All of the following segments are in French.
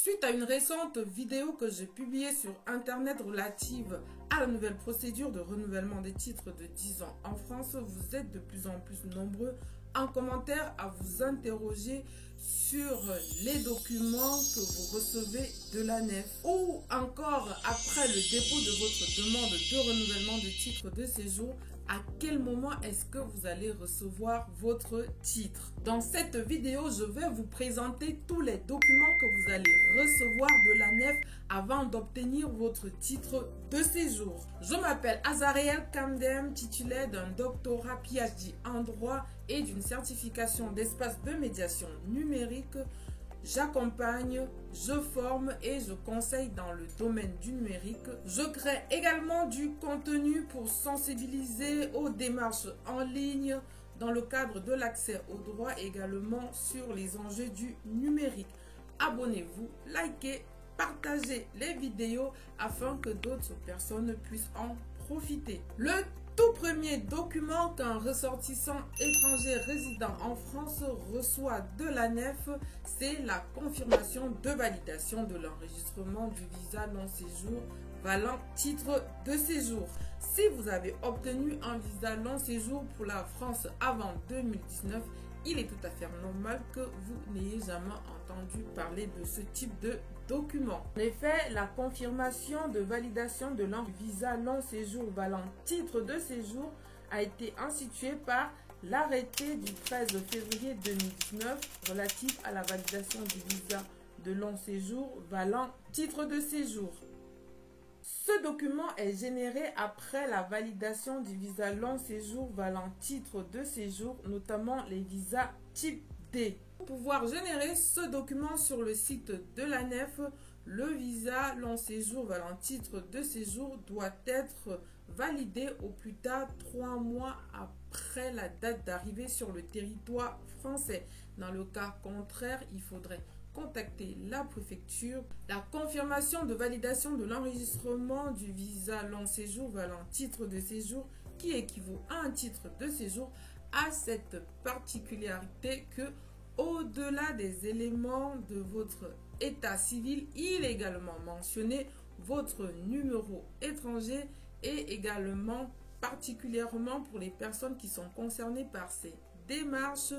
Suite à une récente vidéo que j'ai publiée sur internet relative à la nouvelle procédure de renouvellement des titres de 10 ans en France, vous êtes de plus en plus nombreux en commentaire à vous interroger sur les documents que vous recevez de l'ANEF ou encore après le dépôt de votre demande de renouvellement de titre de séjour, à quel moment est-ce que vous allez recevoir votre titre. Dans cette vidéo, je vais vous présenter tous les documents que vous allez recevoir de l'ANEF avant d'obtenir votre titre de séjour. Je m'appelle Azariel Kamdem, titulaire d'un doctorat PhD en droit et d'une certification d'espace de médiation numérique. J'accompagne, je forme et je conseille dans le domaine du numérique. Je crée également du contenu pour sensibiliser aux démarches en ligne dans le cadre de l'accès aux droits, également sur les enjeux du numérique. Abonnez-vous, likez, partagez les vidéos afin que d'autres personnes puissent en profiter. Le tout premier document qu'un ressortissant étranger résidant en France reçoit de l'ANEF, c'est la confirmation de validation de l'enregistrement du visa non-séjour valant titre de séjour. Si vous avez obtenu un visa non-séjour pour la France avant 2019, il est tout à fait normal que vous n'ayez jamais entendu parler de ce type de document. En effet, la confirmation de validation de visa non-séjour valant titre de séjour a été instituée par l'arrêté du 13 février 2019 relatif à la validation du visa de long séjour valant titre de séjour. Ce document est généré après la validation du visa long séjour valant titre de séjour, notamment les visas type D. Pour pouvoir générer ce document sur le site de l'ANEF, le visa long séjour valant titre de séjour doit être validé au plus tard 3 mois après la date d'arrivée sur le territoire français. Dans le cas contraire, il faudrait contacter la préfecture. La confirmation de validation de l'enregistrement du visa long séjour valant titre de séjour, qui équivaut à un titre de séjour, a cette particularité que, au-delà des éléments de votre état civil, il est également mentionné votre numéro étranger et également particulièrement pour les personnes qui sont concernées par ces démarches,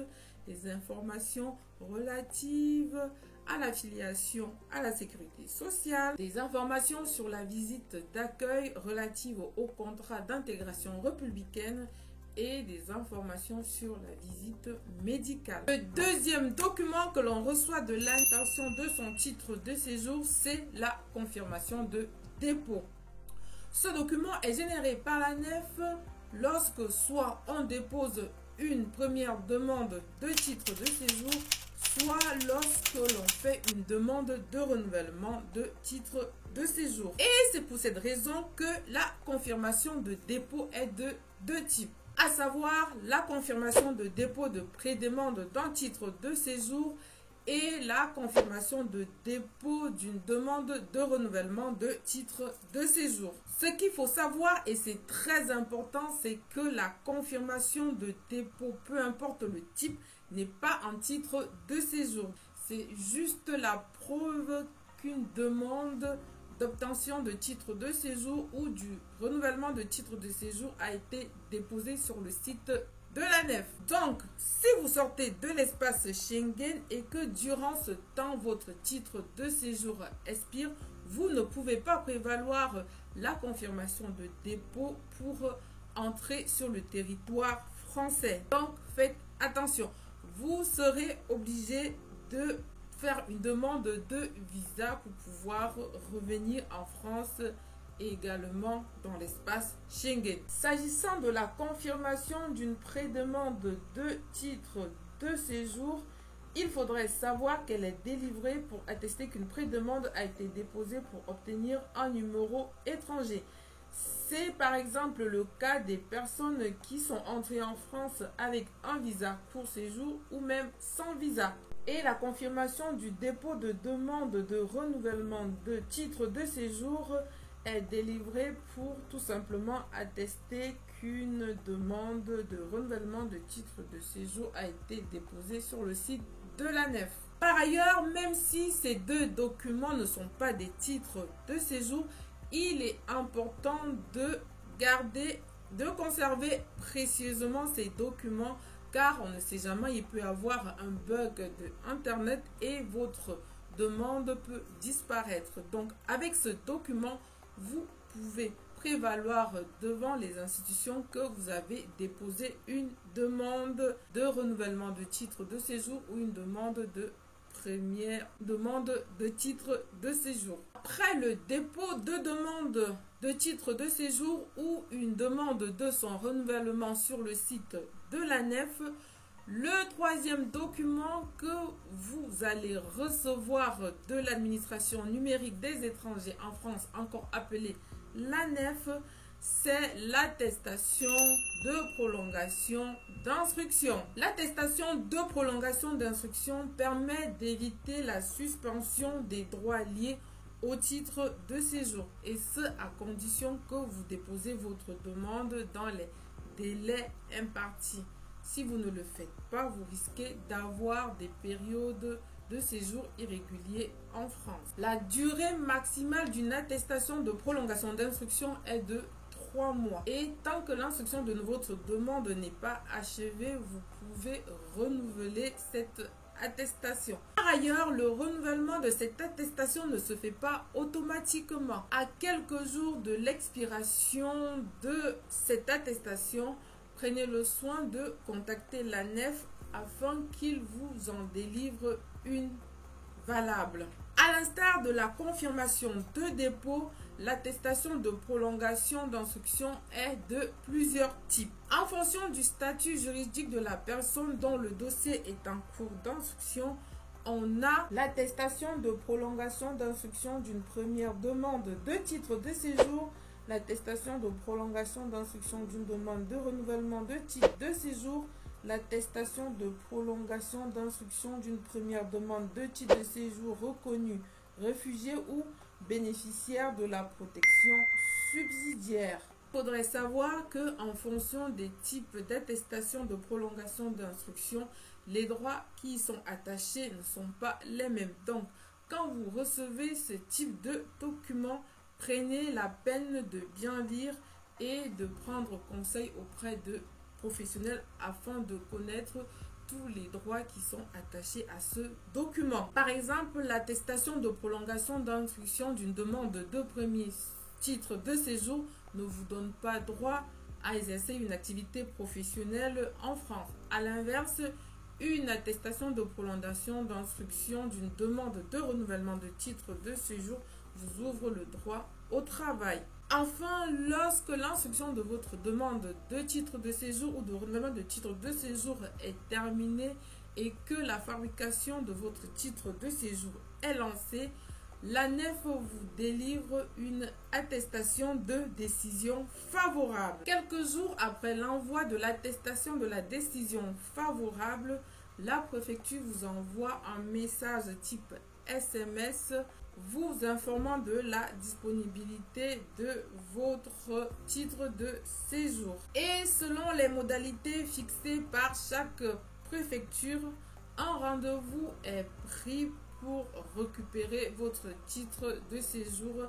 les informations relatives à l'affiliation à la sécurité sociale, des informations sur la visite d'accueil relative au contrat d'intégration républicaine et des informations sur la visite médicale. Le deuxième document que l'on reçoit de l'intention de son titre de séjour, c'est la confirmation de dépôt. Ce document est généré par l'ANEF lorsque soit on dépose une première demande de titre de séjour, soit lorsque l'on fait une demande de renouvellement de titre de séjour. Et c'est pour cette raison que la confirmation de dépôt est de deux types, à savoir la confirmation de dépôt de pré-demande d'un titre de séjour et la confirmation de dépôt d'une demande de renouvellement de titre de séjour. Ce qu'il faut savoir, et c'est très important, c'est que la confirmation de dépôt, peu importe le type, n'est pas un titre de séjour. C'est juste la preuve qu'une demande d'obtention de titre de séjour ou du renouvellement de titre de séjour a été déposée sur le site de l'ANEF. Donc, si vous sortez de l'espace Schengen et que durant ce temps, votre titre de séjour expire, vous ne pouvez pas prévaloir la confirmation de dépôt pour entrer sur le territoire français. Donc, faites attention. Vous serez obligé de faire une demande de visa pour pouvoir revenir en France et également dans l'espace Schengen. S'agissant de la confirmation d'une pré-demande de titre de séjour, il faudrait savoir qu'elle est délivrée pour attester qu'une pré-demande a été déposée pour obtenir un numéro étranger. C'est par exemple le cas des personnes qui sont entrées en France avec un visa court séjour ou même sans visa. Et la confirmation du dépôt de demande de renouvellement de titre de séjour est délivrée pour tout simplement attester qu'une demande de renouvellement de titre de séjour a été déposée sur le site de l'ANEF. Par ailleurs, même si ces deux documents ne sont pas des titres de séjour, il est important de conserver précieusement ces documents car on ne sait jamais, il peut y avoir un bug de Internet et votre demande peut disparaître. Donc, avec ce document, vous pouvez prévaloir devant les institutions que vous avez déposé une demande de renouvellement de titre de séjour ou une demande de titre de séjour. Après le dépôt de demande de titre de séjour ou une demande de son renouvellement sur le site de l'ANEF, le troisième document que vous allez recevoir de l'administration numérique des étrangers en France, encore appelée l'ANEF, c'est l'attestation de prolongation d'instruction. L'attestation de prolongation d'instruction permet d'éviter la suspension des droits liés au titre de séjour, et ce à condition que vous déposez votre demande dans les délais impartis. Si vous ne le faites pas, vous risquez d'avoir des périodes de séjour irréguliers en France. La durée maximale d'une attestation de prolongation d'instruction est de 3 mois. Et tant que l'instruction de votre demande n'est pas achevée, vous pouvez renouveler cette attestation. Par ailleurs, le renouvellement de cette attestation ne se fait pas automatiquement. À quelques jours de l'expiration de cette attestation, prenez le soin de contacter l'ANEF afin qu'il vous en délivre une valable. À l'instar de la confirmation de dépôt, l'attestation de prolongation d'instruction est de plusieurs types. En fonction du statut juridique de la personne dont le dossier est en cours d'instruction, on a l'attestation de prolongation d'instruction d'une première demande de titre de séjour, l'attestation de prolongation d'instruction d'une demande de renouvellement de titre de séjour, l'attestation de prolongation d'instruction d'une première demande de titre de séjour reconnu réfugié ou bénéficiaire de la protection subsidiaire. Il faudrait savoir qu'en fonction des types d'attestation de prolongation d'instruction, les droits qui y sont attachés ne sont pas les mêmes. Donc, quand vous recevez ce type de document, prenez la peine de bien lire et de prendre conseil auprès de professionnels afin de connaître tous les droits qui sont attachés à ce document. Par exemple, l'attestation de prolongation d'instruction d'une demande de premier titre de séjour ne vous donne pas droit à exercer une activité professionnelle en France. À l'inverse, une attestation de prolongation d'instruction d'une demande de renouvellement de titre de séjour vous ouvre le droit au travail. Enfin, lorsque l'instruction de votre demande de titre de séjour ou de renouvellement de titre de séjour est terminée et que la fabrication de votre titre de séjour est lancée, l'ANEF vous délivre une attestation de décision favorable. Quelques jours après l'envoi de l'attestation de la décision favorable, la préfecture vous envoie un message type SMS vous informant de la disponibilité de votre titre de séjour. Et selon les modalités fixées par chaque préfecture, un rendez-vous est pris pour récupérer votre titre de séjour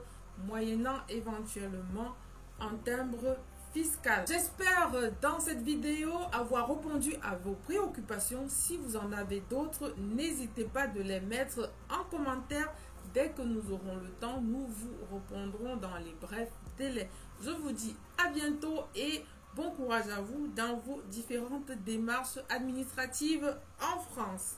moyennant éventuellement un timbre fiscal. J'espère dans cette vidéo avoir répondu à vos préoccupations. Si vous en avez d'autres, n'hésitez pas de les mettre en commentaire. Dès que nous aurons le temps, nous vous répondrons dans les brefs délais. Je vous dis à bientôt et bon courage à vous dans vos différentes démarches administratives en France.